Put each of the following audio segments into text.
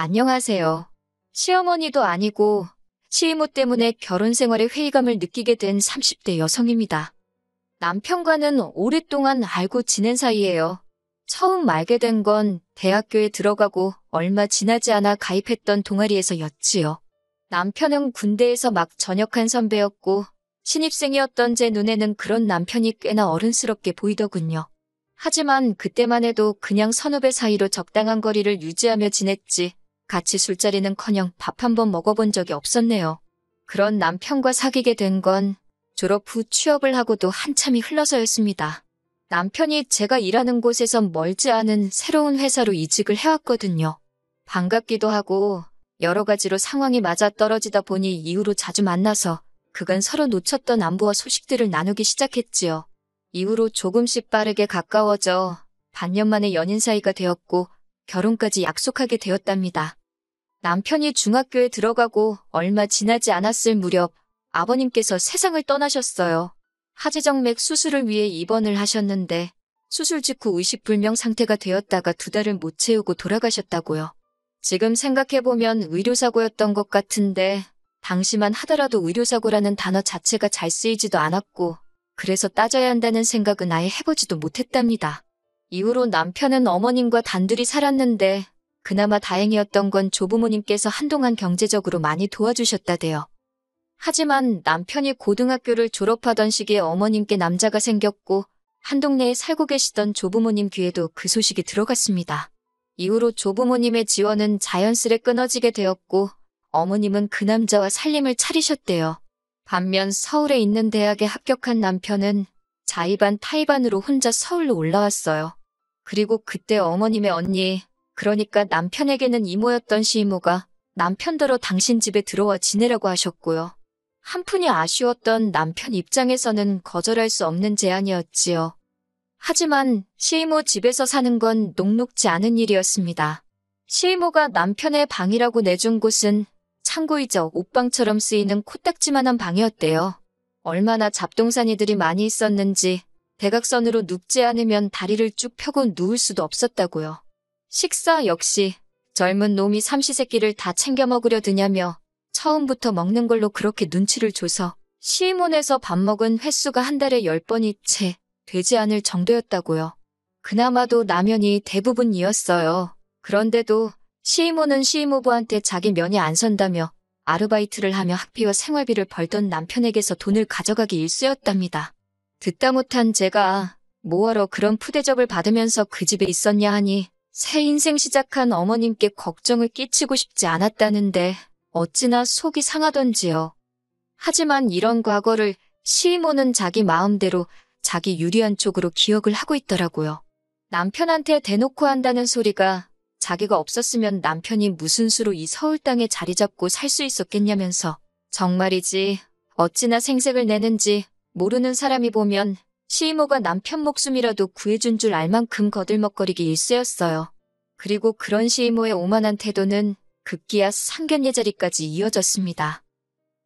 안녕하세요. 시어머니도 아니고 시이모 때문에 결혼 생활에 회의감을 느끼게 된 30대 여성입니다. 남편과는 오랫동안 알고 지낸 사이예요. 처음 알게 된 건 대학교에 들어가고 얼마 지나지 않아 가입했던 동아리에서였지요. 남편은 군대에서 막 전역한 선배였고 신입생이었던 제 눈에는 그런 남편이 꽤나 어른스럽게 보이더군요. 하지만 그때만 해도 그냥 선후배 사이로 적당한 거리를 유지하며 지냈지 같이 술자리는커녕 밥 한 번 먹어본 적이 없었네요. 그런 남편과 사귀게 된 건 졸업 후 취업을 하고도 한참이 흘러서였습니다. 남편이 제가 일하는 곳에선 멀지 않은 새로운 회사로 이직을 해왔거든요. 반갑기도 하고 여러 가지로 상황이 맞아떨어지다 보니 이후로 자주 만나서 그간 서로 놓쳤던 안부와 소식들을 나누기 시작했지요. 이후로 조금씩 빠르게 가까워져 반년 만에 연인 사이가 되었고 결혼까지 약속하게 되었답니다. 남편이 중학교에 들어가고 얼마 지나지 않았을 무렵 아버님께서 세상을 떠나셨어요. 하지정맥 수술을 위해 입원을 하셨는데 수술 직후 의식불명 상태가 되었다가 2달을 못 채우고 돌아가셨다고요. 지금 생각해보면 의료사고였던 것 같은데 당시만 하더라도 의료사고라는 단어 자체가 잘 쓰이지도 않았고 그래서 따져야 한다는 생각은 아예 해보지도 못했답니다. 이후로 남편은 어머님과 단둘이 살았는데 그나마 다행이었던 건 조부모님께서 한동안 경제적으로 많이 도와주셨다대요. 하지만 남편이 고등학교를 졸업하던 시기에 어머님께 남자가 생겼고 한 동네에 살고 계시던 조부모님 귀에도 그 소식이 들어갔습니다. 이후로 조부모님의 지원은 자연스레 끊어지게 되었고 어머님은 그 남자와 살림을 차리셨대요. 반면 서울에 있는 대학에 합격한 남편은 자의반 타의반으로 혼자 서울로 올라왔어요. 그리고 그때 어머님의 언니, 그러니까 남편에게는 이모였던 시이모가 남편더러 당신 집에 들어와 지내라고 하셨고요. 한푼이 아쉬웠던 남편 입장에서는 거절할 수 없는 제안이었지요. 하지만 시이모 집에서 사는 건 녹록지 않은 일이었습니다. 시이모가 남편의 방이라고 내준 곳은 창고이자 옷방처럼 쓰이는 코딱지만한 방이었대요. 얼마나 잡동사니들이 많이 있었는지 대각선으로 눕지 않으면 다리를 쭉 펴고 누울 수도 없었다고요. 식사 역시 젊은 놈이 삼시세끼를 다 챙겨 먹으려 드냐며 처음부터 먹는 걸로 그렇게 눈치를 줘서 시이몬에서 밥 먹은 횟수가 한 달에 10번이 채 되지 않을 정도였다고요. 그나마도 라면이 대부분이었어요. 그런데도 시이모는 시이모부한테 자기 면이 안 선다며 아르바이트를 하며 학비와 생활비를 벌던 남편에게서 돈을 가져가기 일쑤였답니다. 듣다 못한 제가 뭐하러 그런 푸대접을 받으면서 그 집에 있었냐 하니 새 인생 시작한 어머님께 걱정을 끼치고 싶지 않았다는데 어찌나 속이 상하던지요. 하지만 이런 과거를 시이모는 자기 마음대로 자기 유리한 쪽으로 기억을 하고 있더라고요. 남편한테 대놓고 한다는 소리가 자기가 없었으면 남편이 무슨 수로 이 서울 땅에 자리 잡고 살 수 있었겠냐면서 정말이지 어찌나 생색을 내는지 모르는 사람이 보면 시이모가 남편 목숨이라도 구해준 줄 알 만큼 거들먹거리기 일쑤였어요. 그리고 그런 시이모의 오만한 태도는 급기야 상견례 자리까지 이어졌습니다.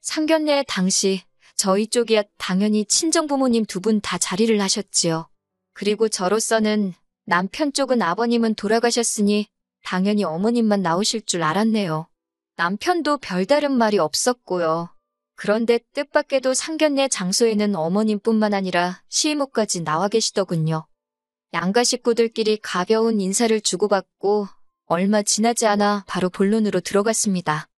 상견례 당시 저희 쪽이야 당연히 친정부모님 2분 다 자리를 하셨지요. 그리고 저로서는 남편 쪽은 아버님은 돌아가셨으니 당연히 어머님만 나오실 줄 알았네요. 남편도 별다른 말이 없었고요. 그런데 뜻밖에도 상견례 장소에는 어머님뿐만 아니라 시이모까지 나와 계시더군요. 양가 식구들끼리 가벼운 인사를 주고받고 얼마 지나지 않아 바로 본론으로 들어갔습니다.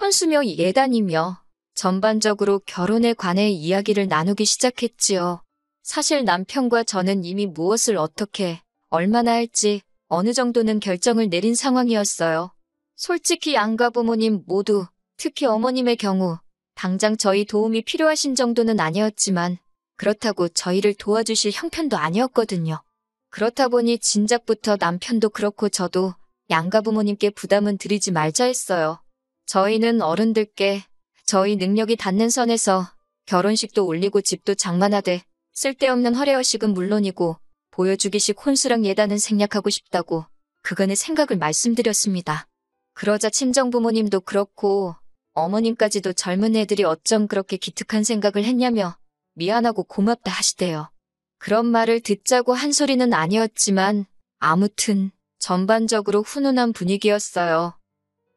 혼수며 예단이며 전반적으로 결혼에 관해 이야기를 나누기 시작했지요. 사실 남편과 저는 이미 무엇을 어떻게 얼마나 할지 어느 정도는 결정을 내린 상황이었어요. 솔직히 양가 부모님 모두 특히 어머님의 경우 당장 저희 도움이 필요하신 정도는 아니었지만 그렇다고 저희를 도와주실 형편도 아니었거든요. 그렇다 보니 진작부터 남편도 그렇고 저도 양가 부모님께 부담은 드리지 말자 했어요. 저희는 어른들께 저희 능력이 닿는 선에서 결혼식도 올리고 집도 장만하되 쓸데없는 허례허식은 물론이고 보여주기식 혼수랑 예단은 생략하고 싶다고 그간의 생각을 말씀드렸습니다. 그러자 친정부모님도 그렇고 어머님까지도 젊은 애들이 어쩜 그렇게 기특한 생각을 했냐며 미안하고 고맙다 하시대요. 그런 말을 듣자고 한 소리는 아니었지만 아무튼 전반적으로 훈훈한 분위기였어요.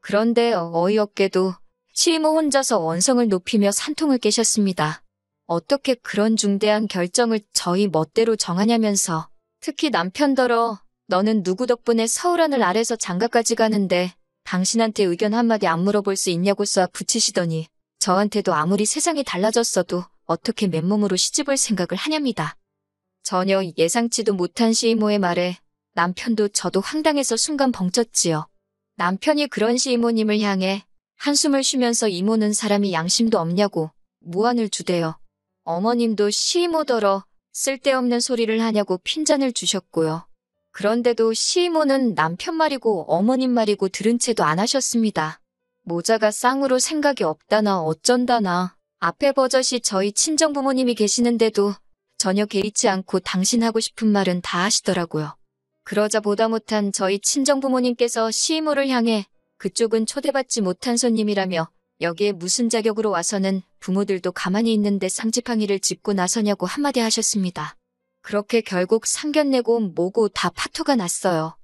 그런데 어이없게도 시모 혼자서 원성을 높이며 산통을 깨셨습니다. 어떻게 그런 중대한 결정을 저희 멋대로 정하냐면서. 특히 남편더러 너는 누구 덕분에 서울 하늘 아래서 장가까지 가는데 당신한테 의견 한마디 안 물어볼 수 있냐고 쏘아 붙이시더니 저한테도 아무리 세상이 달라졌어도 어떻게 맨몸으로 시집올 생각을 하냐입니다. 전혀 예상치도 못한 시이모의 말에 남편도 저도 황당해서 순간 벙쪘지요. 남편이 그런 시이모님을 향해 한숨을 쉬면서 이모는 사람이 양심도 없냐고 무안을 주대요. 어머님도 시이모더러 쓸데없는 소리를 하냐고 핀잔을 주셨고요. 그런데도 시이모는 남편 말이고 어머님 말이고 들은 채도 안 하셨습니다. 모자가 쌍으로 생각이 없다나 어쩐다나. 앞에 버젓이 저희 친정부모님이 계시는데도 전혀 개의치 않고 당신 하고 싶은 말은 다 하시더라고요. 그러자 보다 못한 저희 친정부모님께서 시이모를 향해 그쪽은 초대받지 못한 손님이라며 여기에 무슨 자격으로 와서는 부모들도 가만히 있는데 쌍지팡이를 짚고 나서냐고 한마디 하셨습니다. 그렇게 결국 상견례고 뭐고 다 파토가 났어요.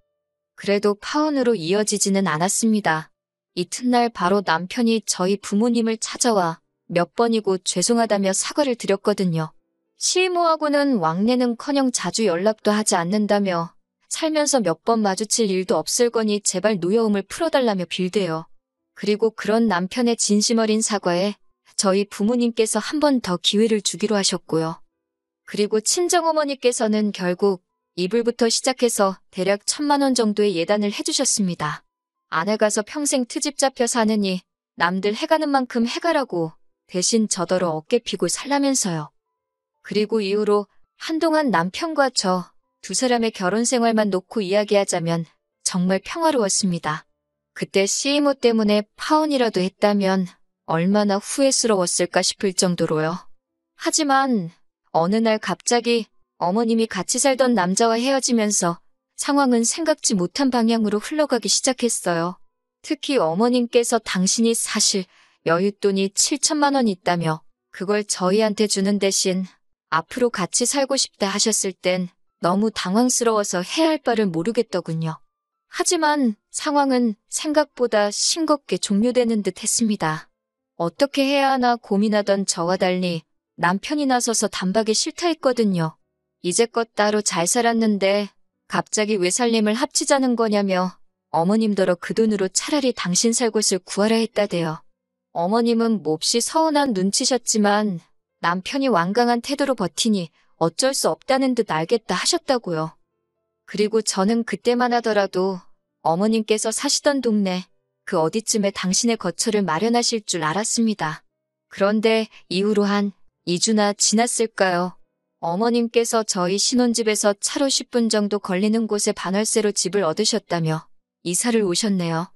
그래도 파혼으로 이어지지는 않았습니다. 이튿날 바로 남편이 저희 부모님을 찾아와 몇 번이고 죄송하다며 사과를 드렸거든요. 시이모하고는 왕래는커녕 자주 연락도 하지 않는다며 살면서 몇 번 마주칠 일도 없을 거니 제발 노여움을 풀어달라며 빌대요. 그리고 그런 남편의 진심 어린 사과에 저희 부모님께서 한 번 더 기회를 주기로 하셨고요. 그리고 친정어머니께서는 결국 이불부터 시작해서 대략 1,000만 원 정도의 예단을 해주셨습니다. 아내 가서 평생 트집 잡혀 사느니 남들 해가는 만큼 해가라고 대신 저더러 어깨 피고 살라면서요. 그리고 이후로 한동안 남편과 저 두 사람의 결혼 생활만 놓고 이야기하자면 정말 평화로웠습니다. 그때 시이모 때문에 파혼이라도 했다면 얼마나 후회스러웠을까 싶을 정도로요. 하지만 어느 날 갑자기 어머님이 같이 살던 남자와 헤어지면서 상황은 생각지 못한 방향으로 흘러가기 시작했어요. 특히 어머님께서 당신이 사실 여윳돈이 7,000만 원 있다며 그걸 저희한테 주는 대신 앞으로 같이 살고 싶다 하셨을 땐 너무 당황스러워서 해야 할 바를 모르겠더군요. 하지만 상황은 생각보다 싱겁게 종료되는 듯 했습니다. 어떻게 해야 하나 고민하던 저와 달리 남편이 나서서 단박에 싫다 했거든요. 이제껏 따로 잘 살았는데 갑자기 왜 살림을 합치자는 거냐며 어머님더러 그 돈으로 차라리 당신 살 곳을 구하라 했다대요. 어머님은 몹시 서운한 눈치셨지만 남편이 완강한 태도로 버티니 어쩔 수 없다는 듯 알겠다 하셨다고요. 그리고 저는 그때만 하더라도 어머님께서 사시던 동네 그 어디쯤에 당신의 거처를 마련하실 줄 알았습니다. 그런데 이후로 한 2주나 지났을까요? 어머님께서 저희 신혼집에서 차로 10분 정도 걸리는 곳에 반월세로 집을 얻으셨다며 이사를 오셨네요.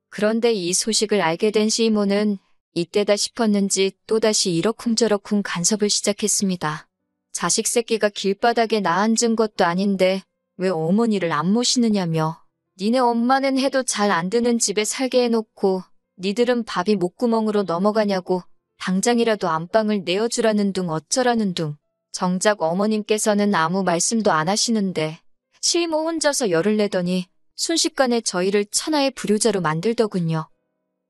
그런데 이 소식을 알게 된 시이모는 이때다 싶었는지 또다시 이러쿵저러쿵 간섭을 시작했습니다. 자식 새끼가 길바닥에 나앉은 것도 아닌데 왜 어머니를 안 모시느냐며 니네 엄마는 해도 잘 안 드는 집에 살게 해놓고 니들은 밥이 목구멍으로 넘어가냐고 당장이라도 안방을 내어주라는 둥 어쩌라는 둥. 정작 어머님께서는 아무 말씀도 안 하시는데 시이모 혼자서 열을 내더니 순식간에 저희를 천하의 불효자로 만들더군요.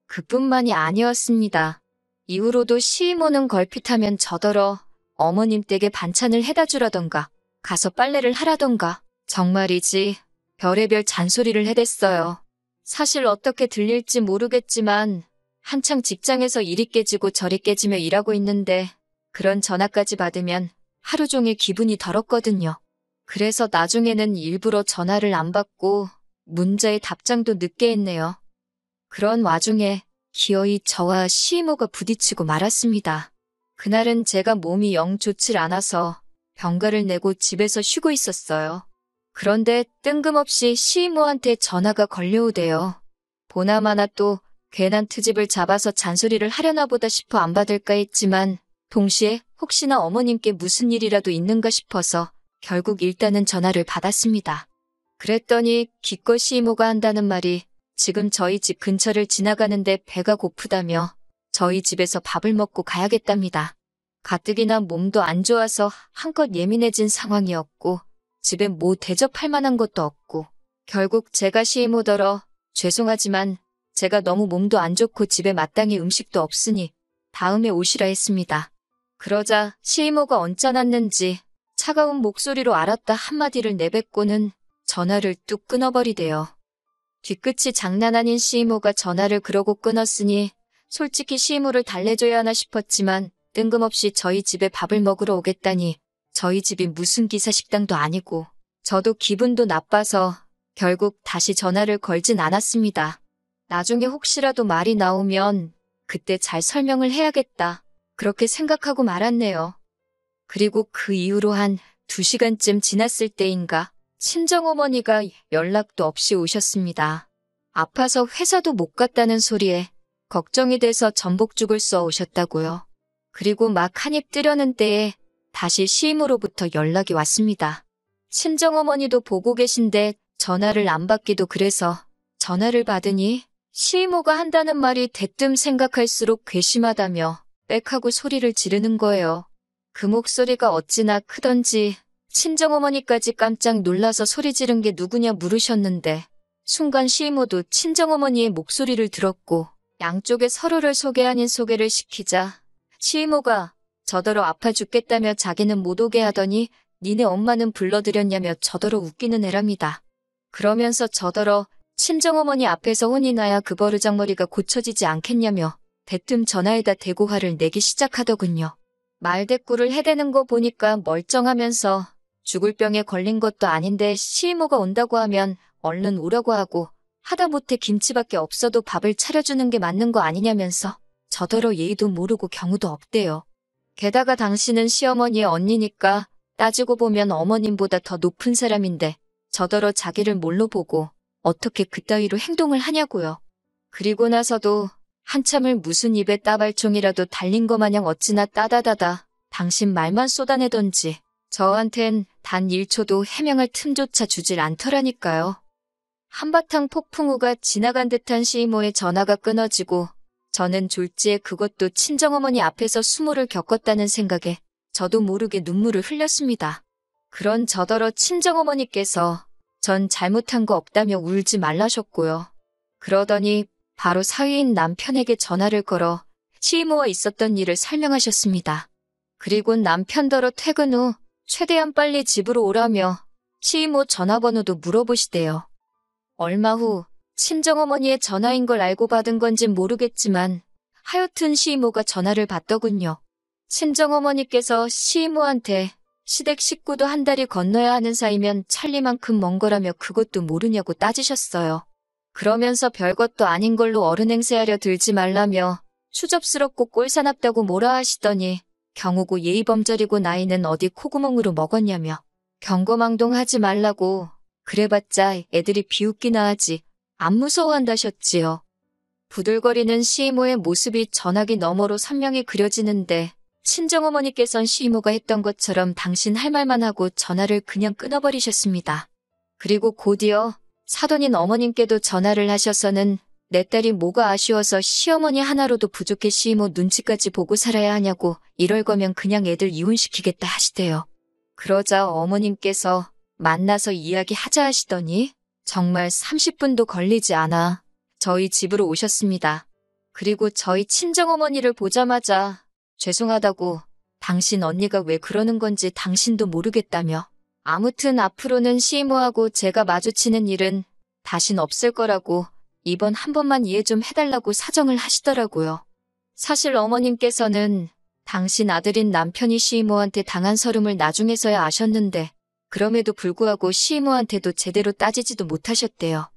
그뿐만이 아니었습니다. 이후로도 시이모는 걸핏하면 저더러 어머님 댁에 반찬을 해다 주라던가 가서 빨래를 하라던가 정말이지 별의별 잔소리를 해댔어요. 사실 어떻게 들릴지 모르겠지만 한창 직장에서 이리 깨지고 저리 깨지며 일하고 있는데 그런 전화까지 받으면 하루 종일 기분이 더럽거든요. 그래서 나중에는 일부러 전화를 안 받고 문자에 답장도 늦게 했네요. 그런 와중에 기어이 저와 시이모가 부딪히고 말았습니다. 그날은 제가 몸이 영 좋질 않아서 병가를 내고 집에서 쉬고 있었어요. 그런데 뜬금없이 시이모한테 전화가 걸려오대요. 보나마나 또 괜한 트집을 잡아서 잔소리를 하려나 보다 싶어 안 받을까 했지만 동시에 혹시나 어머님께 무슨 일이라도 있는가 싶어서 결국 일단은 전화를 받았습니다. 그랬더니 기껏 시이모가 한다는 말이 지금 저희 집 근처를 지나가는데 배가 고프다며 저희 집에서 밥을 먹고 가야겠답니다. 가뜩이나 몸도 안 좋아서 한껏 예민해진 상황이었고 집에 뭐 대접할 만한 것도 없고 결국 제가 시이모더러 죄송하지만 제가 너무 몸도 안 좋고 집에 마땅히 음식도 없으니 다음에 오시라 했습니다. 그러자 시이모가 언짢았는지 차가운 목소리로 알았다 한마디를 내뱉고는 전화를 뚝 끊어버리대요. 뒤끝이 장난 아닌 시이모가 전화를 그러고 끊었으니 솔직히 시이모를 달래줘야 하나 싶었지만 뜬금없이 저희 집에 밥을 먹으러 오겠다니 저희 집이 무슨 기사식당도 아니고 저도 기분도 나빠서 결국 다시 전화를 걸진 않았습니다. 나중에 혹시라도 말이 나오면 그때 잘 설명을 해야겠다. 그렇게 생각하고 말았네요. 그리고 그 이후로 한 2시간쯤 지났을 때인가 친정어머니가 연락도 없이 오셨습니다. 아파서 회사도 못 갔다는 소리에 걱정이 돼서 전복죽을 써 오셨다고요. 그리고 막 한입 뜨려는 때에 다시 시임으로부터 연락이 왔습니다. 친정어머니도 보고 계신데 전화를 안 받기도 그래서 전화를 받으니 시이모가 한다는 말이 대뜸 생각할수록 괘씸하다며 빽하고 소리를 지르는 거예요. 그 목소리가 어찌나 크던지 친정어머니까지 깜짝 놀라서 소리 지른 게 누구냐 물으셨는데 순간 시이모도 친정어머니의 목소리를 들었고 양쪽에 서로를 소개 아닌 소개를 시키자 시이모가 저더러 아파 죽겠다며 자기는 못 오게 하더니 니네 엄마는 불러들였냐며 저더러 웃기는 애랍니다. 그러면서 저더러 친정어머니 앞에서 혼이 나야 그 버르장머리가 고쳐지지 않겠냐며 대뜸 전화에다 대고 화를 내기 시작하더군요. 말대꾸를 해대는 거 보니까 멀쩡하면서 죽을 병에 걸린 것도 아닌데 시이모가 온다고 하면 얼른 오라고 하고 하다못해 김치밖에 없어도 밥을 차려주는 게 맞는 거 아니냐면서 저더러 예의도 모르고 경우도 없대요. 게다가 당신은 시어머니의 언니니까 따지고 보면 어머님보다 더 높은 사람인데 저더러 자기를 뭘로 보고 어떻게 그따위로 행동을 하냐고요. 그리고 나서도 한참을 무슨 입에 따발총이라도 달린 거 마냥 어찌나 따다다다 당신 말만 쏟아내던지 저한텐 단 1초도 해명할 틈조차 주질 않더라니까요. 한바탕 폭풍우가 지나간 듯한 시이모의 전화가 끊어지고 저는 졸지에 그것도 친정어머니 앞에서 수모를 겪었다는 생각에 저도 모르게 눈물을 흘렸습니다. 그런 저더러 친정어머니께서 전 잘못한 거 없다며 울지 말라셨고요. 그러더니 바로 사위인 남편에게 전화를 걸어 시이모와 있었던 일을 설명하셨습니다. 그리고 남편더러 퇴근 후 최대한 빨리 집으로 오라며 시이모 전화번호도 물어보시대요. 얼마 후 친정어머니의 전화인 걸 알고 받은 건진 모르겠지만 하여튼 시이모가 전화를 받더군요. 친정어머니께서 시이모한테 시댁 식구도 한 달이 건너야 하는 사이면 천리만큼 먼 거라며 그것도 모르냐고 따지셨어요. 그러면서 별것도 아닌 걸로 어른 행세하려 들지 말라며 추접스럽고 꼴사납다고 뭐라 하시더니 경우고 예의범절이고 나이는 어디 콧구멍으로 먹었냐며 경거망동하지 말라고 그래봤자 애들이 비웃기나 하지 안 무서워한다셨지요. 부들거리는 시이모의 모습이 전화기 너머로 선명히 그려지는데 친정어머니께선 시이모가 했던 것처럼 당신 할 말만 하고 전화를 그냥 끊어버리셨습니다. 그리고 곧이어 사돈인 어머님께도 전화를 하셔서는 내 딸이 뭐가 아쉬워서 시어머니 하나로도 부족해 시이모 눈치까지 보고 살아야 하냐고 이럴 거면 그냥 애들 이혼시키겠다 하시대요. 그러자 어머님께서 만나서 이야기하자 하시더니 정말 30분도 걸리지 않아 저희 집으로 오셨습니다. 그리고 저희 친정어머니를 보자마자 죄송하다고 당신 언니가 왜 그러는 건지 당신도 모르겠다며 아무튼 앞으로는 시이모하고 제가 마주치는 일은 다신 없을 거라고 이번 한 번만 이해 좀 해달라고 사정을 하시더라고요. 사실 어머님께서는 당신 아들인 남편이 시이모한테 당한 서름을 나중에서야 아셨는데 그럼에도 불구하고 시이모한테도 제대로 따지지도 못하셨대요.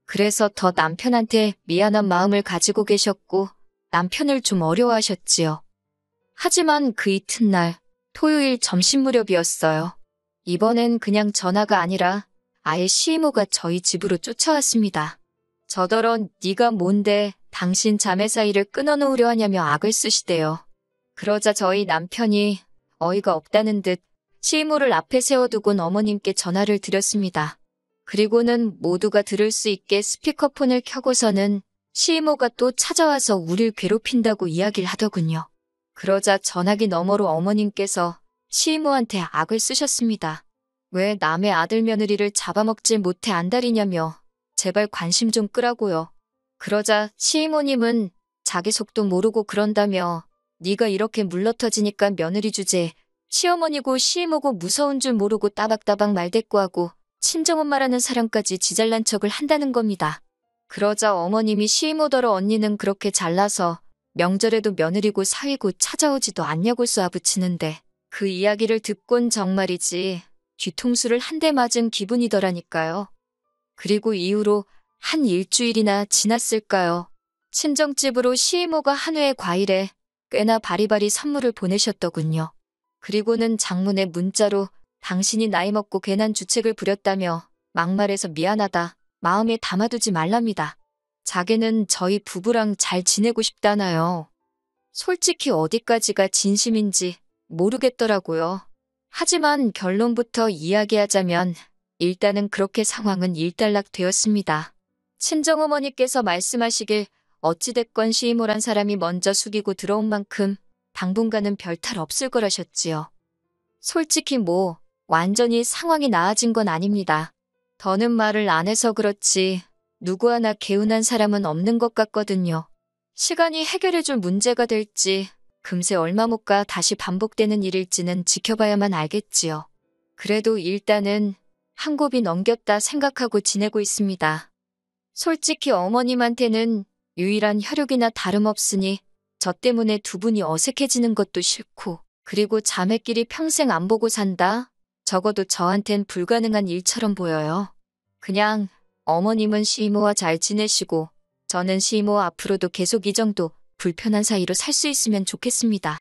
그래서 더 남편한테 미안한 마음을 가지고 계셨고 남편을 좀 어려워하셨지요. 하지만 그 이튿날 토요일 점심 무렵이었어요. 이번엔 그냥 전화가 아니라 아예 시이모가 저희 집으로 쫓아왔습니다. 저더러 네가 뭔데 당신 자매 사이를 끊어놓으려 하냐며 악을 쓰시대요. 그러자 저희 남편이 어이가 없다는 듯 시이모를 앞에 세워두곤 어머님께 전화를 드렸습니다. 그리고는 모두가 들을 수 있게 스피커폰을 켜고서는 시이모가 또 찾아와서 우릴 괴롭힌다고 이야기를 하더군요. 그러자 전화기 너머로 어머님께서 시이모한테 악을 쓰셨습니다. 왜 남의 아들 며느리를 잡아먹질 못해 안달이냐며 제발 관심 좀 끄라고요. 그러자 시이모님은 자기 속도 모르고 그런다며 네가 이렇게 물러터지니까 며느리 주제. 시어머니고 시이모고 무서운 줄 모르고 따박따박 말대꾸하고 친정엄마라는 사람까지 지잘난 척을 한다는 겁니다. 그러자 어머님이 시이모더러 언니는 그렇게 잘나서 명절에도 며느리고 사위고 찾아오지도 않냐고 쏘아붙이는데 그 이야기를 듣곤 정말이지 뒤통수를 한 대 맞은 기분이더라니까요. 그리고 이후로 한 일주일이나 지났을까요? 친정집으로 시이모가 한우의 과일에 꽤나 바리바리 선물을 보내셨더군요. 그리고는 장문의 문자로 당신이 나이 먹고 괜한 주책을 부렸다며 막말해서 미안하다. 마음에 담아두지 말랍니다. 자기는 저희 부부랑 잘 지내고 싶다나요. 솔직히 어디까지가 진심인지 모르겠더라고요. 하지만 결론부터 이야기하자면 일단은 그렇게 상황은 일단락되었습니다. 친정어머니께서 말씀하시길 어찌됐건 시이모란 사람이 먼저 숙이고 들어온 만큼 당분간은 별탈 없을 거라셨지요. 솔직히 완전히 상황이 나아진 건 아닙니다. 더는 말을 안 해서 그렇지 누구 하나 개운한 사람은 없는 것 같거든요. 시간이 해결해줄 문제가 될지 금세 얼마 못 가 다시 반복되는 일일지는 지켜봐야만 알겠지요. 그래도 일단은 한 곱이 넘겼다 생각하고 지내고 있습니다. 솔직히 어머님한테는 유일한 혈육이나 다름없으니 저 때문에 두 분이 어색해지는 것도 싫고 그리고 자매끼리 평생 안 보고 산다? 적어도 저한텐 불가능한 일처럼 보여요. 그냥 어머님은 시이모와 잘 지내시고 저는 시이모 앞으로도 계속 이 정도 불편한 사이로 살 수 있으면 좋겠습니다.